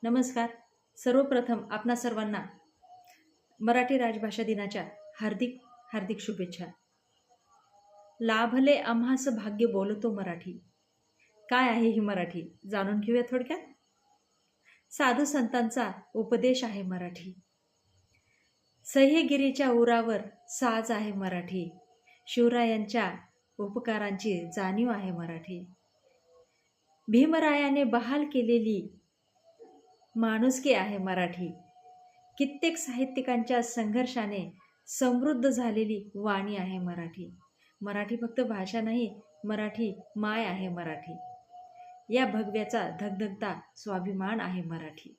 नमस्कार. सर्वप्रथम आपणा सर्वांना मराठी राजभाषा दिनाच्या हार्दिक हार्दिक शुभेच्छा. लाभले आम्हास भाग्य बोलतो मराठी. काय आहे ही मराठी जाणून घेऊया थोडक्यात. साधू संतांचा उपदेश आहे मराठी. सह्यगिरीच्या उरावर साज आहे मराठी. शिवरायांच्या उपकारांची जाणीव आहे मराठी. भीमरायाने बहाल केलेली माणुसकी आहे मराठी. कित्येक साहित्यिकांच्या संघर्षाने समृद्ध झालेली वाणी आहे मराठी. मराठी फक्त भाषा नाही, मराठी माय आहे मराठी. या भगव्याचा धगधगता स्वाभिमान आहे मराठी.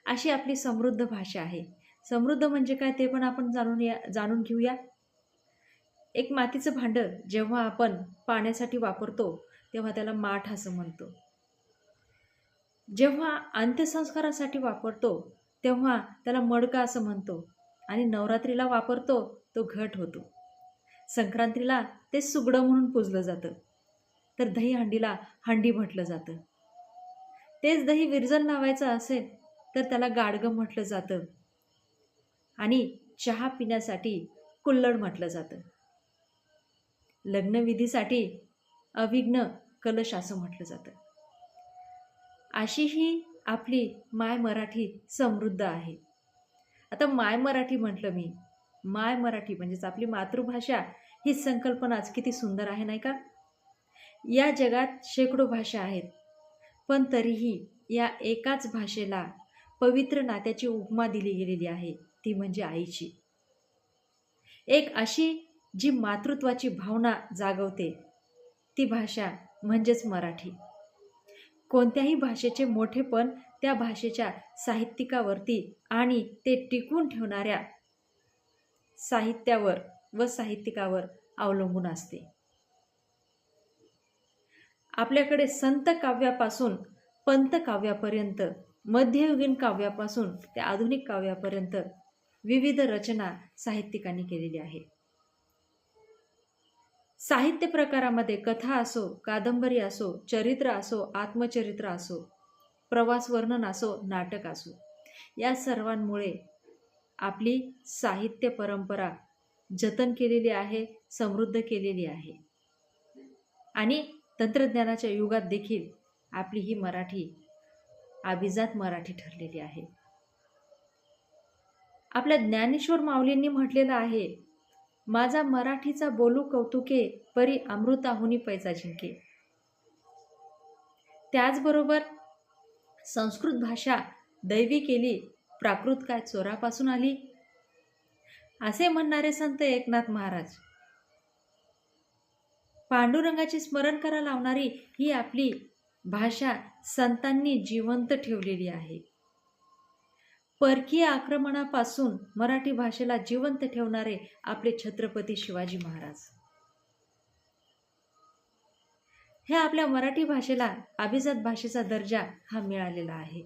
अशी आपली समृद्ध भाषा आहे. समृद्ध म्हणजे काय ते पण आपण जाणून घेऊया. एक मातीचं भांडं जेव्हा आपण पाण्यासाठी वापरतो तेव्हा त्याला माठ असं म्हणतो. जेव्हा अंत्यसंस्कारासाठी वापरतो तेव्हा त्याला मडका असं म्हणतो. आणि नवरात्रीला वापरतो तो घट होतो. संक्रांतीला ते सुगडं म्हणून पूजलं जातं. तर दहीहंडीला हंडी म्हटलं जातं. तेच दही विरजन लावायचं असेल तर त्याला गाडगं म्हटलं जातं. आणि चहा पिण्यासाठी कुल्हड म्हटलं जातं. लग्नविधीसाठी अभिघ्न कलश असं म्हटलं जातं. अशी ही आपली माय मराठी समृद्ध आहे. आता माय मराठी म्हटलं मी, माय मराठी म्हणजेच आपली मातृभाषा ही संकल्पनाच किती सुंदर आहे नाही का. या जगात शेकडो भाषा आहेत, पण तरीही या एकाच भाषेला पवित्र नात्याची उपमा दिली गेलेली आहे, ती म्हणजे आईची. एक अशी जी मातृत्वाची भावना जागवते ती भाषा म्हणजेच मराठी. कोणत्याही भाषेचे मोठेपण त्या भाषेच्या साहित्यिकावरती आणि ते टिकवून ठेवणाऱ्या साहित्यावर व साहित्यिकावर अवलंबून असते. आपल्याकडे संत काव्यापासून पंत काव्यापर्यंत, मध्ययुगीन काव्यापासून ते आधुनिक काव्यापर्यंत विविध रचना साहित्यिकांनी केलेली आहे. साहित्य प्रकारामध्ये कथा असो, कादंबरी असो, चरित्र असो, आत्मचरित्र असो, प्रवास वर्णन असो, नाटक असो, या सर्वांमुळे आपली साहित्य परंपरा जतन केलेली आहे, समृद्ध केलेली आहे. आणि तंत्रज्ञानाच्या युगात देखील आपली ही मराठी अभिजात मराठी ठरलेली आहे. आपल्या ज्ञानेश्वर माऊलींनी म्हटलेलं आहे, माझा मराठीचा बोलू कौतुके, परी अमृताहुनी पैजा जिंके. त्याचबरोबर संस्कृत भाषा दैवी केली, प्राकृत काय चोरापासून आली, असे म्हणणारे संत एकनाथ महाराज. पांडुरंगाचे स्मरण करा लावणारी ही आपली भाषा संतांनी जिवंत ठेवलेली आहे. परकीय आक्रमणापासून मराठी भाषेला जिवंत ठेवणारे आपले छत्रपती शिवाजी महाराज. हे आपल्या मराठी भाषेला अभिजात भाषेचा दर्जा हा मिळालेला आहे.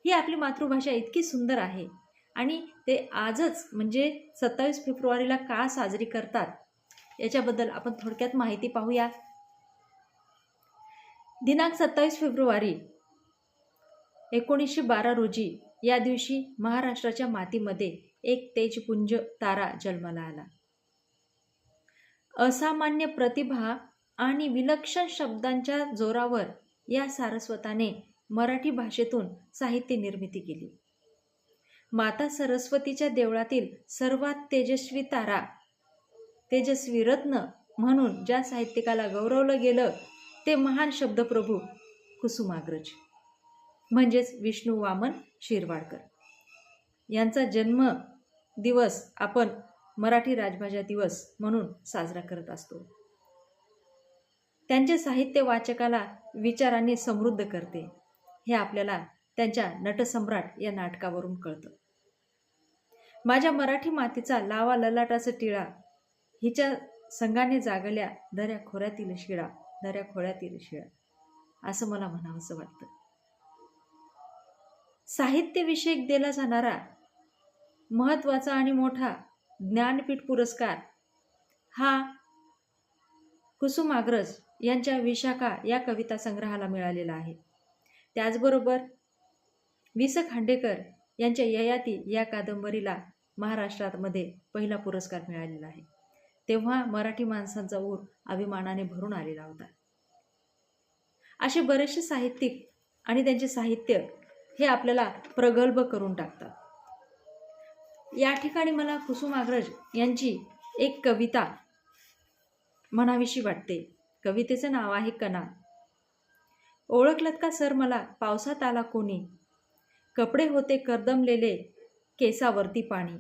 ही आपली मातृभाषा इतकी सुंदर आहे आणि ते आजच म्हणजे 27 फेब्रुवारीला का साजरी करतात याच्याबद्दल आपण थोडक्यात माहिती पाहूया. दिनांक 27 फेब्रुवारी 1912 रोजी या दिवशी महाराष्ट्राच्या मातीमध्ये एक तेजपुंज तारा जन्माला आला. असामान्य प्रतिभा आणि विलक्षण शब्दांच्या जोरावर या सारस्वताने मराठी भाषेतून साहित्य निर्मिती केली. माता सरस्वतीच्या देवळातील सर्वात तेजस्वी तारा, तेजस्वी रत्न म्हणून ज्या साहित्यिकाला गौरवलं गेलं ते महान शब्दप्रभू कुसुमाग्रज म्हणजेच विष्णू वामन शिरवाडकर यांचा जन्म दिवस आपण मराठी राजभाषा दिवस म्हणून साजरा करत असतो. त्यांचे साहित्य वाचकाला विचारांनी समृद्ध करते हे आपल्याला त्यांच्या नटसम्राट या नाटकावरून कळतं. माझ्या मराठी मातीचा लावा ललाटाचा टिळा, हिच्या संगाने जागल्या दऱ्या खोऱ्यातील शिळा, दऱ्या खोऱ्यातील शिळा, असं मला म्हणावंसं वाटतं. साहित्यविषयक दिला जाणारा महत्त्वाचा आणि मोठा ज्ञानपीठ पुरस्कार हा कुसुमाग्रज यांच्या विशाखा या कविता संग्रहाला मिळालेला आहे. त्याचबरोबर वि स खांडेकर यांच्या ययाती या कादंबरीला महाराष्ट्रामध्ये पहिला पुरस्कार मिळालेला आहे. तेव्हा मराठी माणसांचा ऊर अभिमानाने भरून आलेला होता. असे बरेचसे साहित्यिक आणि त्यांचे साहित्य हे आपल्याला प्रगल्भ करून टाकतात. या ठिकाणी मला कुसुमाग्रज यांची एक कविता म्हणावीशी वाटते. कवितेचं नाव आहे कणा. ओळखलत का सर मला पावसात आला कोणी, कपडे होते कर्दमलेले केसावरती पाणी,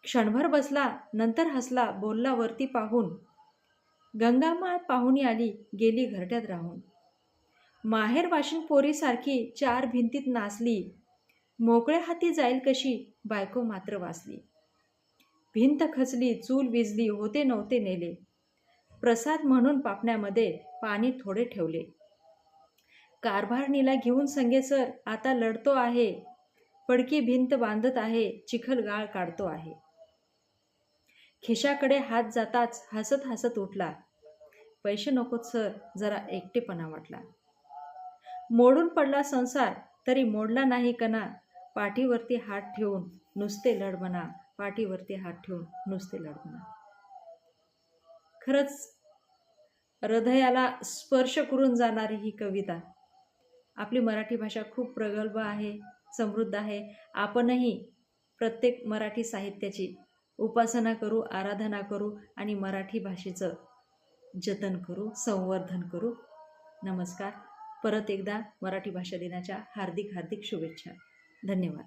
क्षणभर बसला नंतर हसला बोलला वरती पाहून, गंगामाय पाहुणी आली गेली घरट्यात राहून, माहेर वाशिन पोरीसारखी चार भिंतीत नाचली, मोकळ्या हाती जाईल कशी बायको मात्र वाचली, भिंत खचली चूल विजली होते नव्हते नेले, प्रसाद म्हणून पापण्यामध्ये पाणी थोडे ठेवले, कारभारणीला घेऊन संगे सर आता लढतो आहे, पडकी भिंत बांधत आहे चिखल गाळ काढतो आहे, खिशाकडे हात जाताच हसत हसत उठला, पैसे नकोत सर जरा एकटेपणा वाटला, मोडून पडला संसार तरी मोडला नाही कणा, पाठीवरती हात ठेवून नुसते लढ म्हणा, पाठीवरती हात ठेवून नुसते लढ म्हणा. खरंच हृदयाला स्पर्श करून जाणारी ही कविता. आपली मराठी भाषा खूप प्रगल्भ आहे, समृद्ध आहे. आपणही प्रत्येक मराठी साहित्याची उपासना करू, आराधना करू आणि मराठी भाषेचं जतन करू, संवर्धन करू. नमस्कार. परत एकदा मराठी भाषा दिनाच्या हार्दिक हार्दिक शुभेच्छा. धन्यवाद.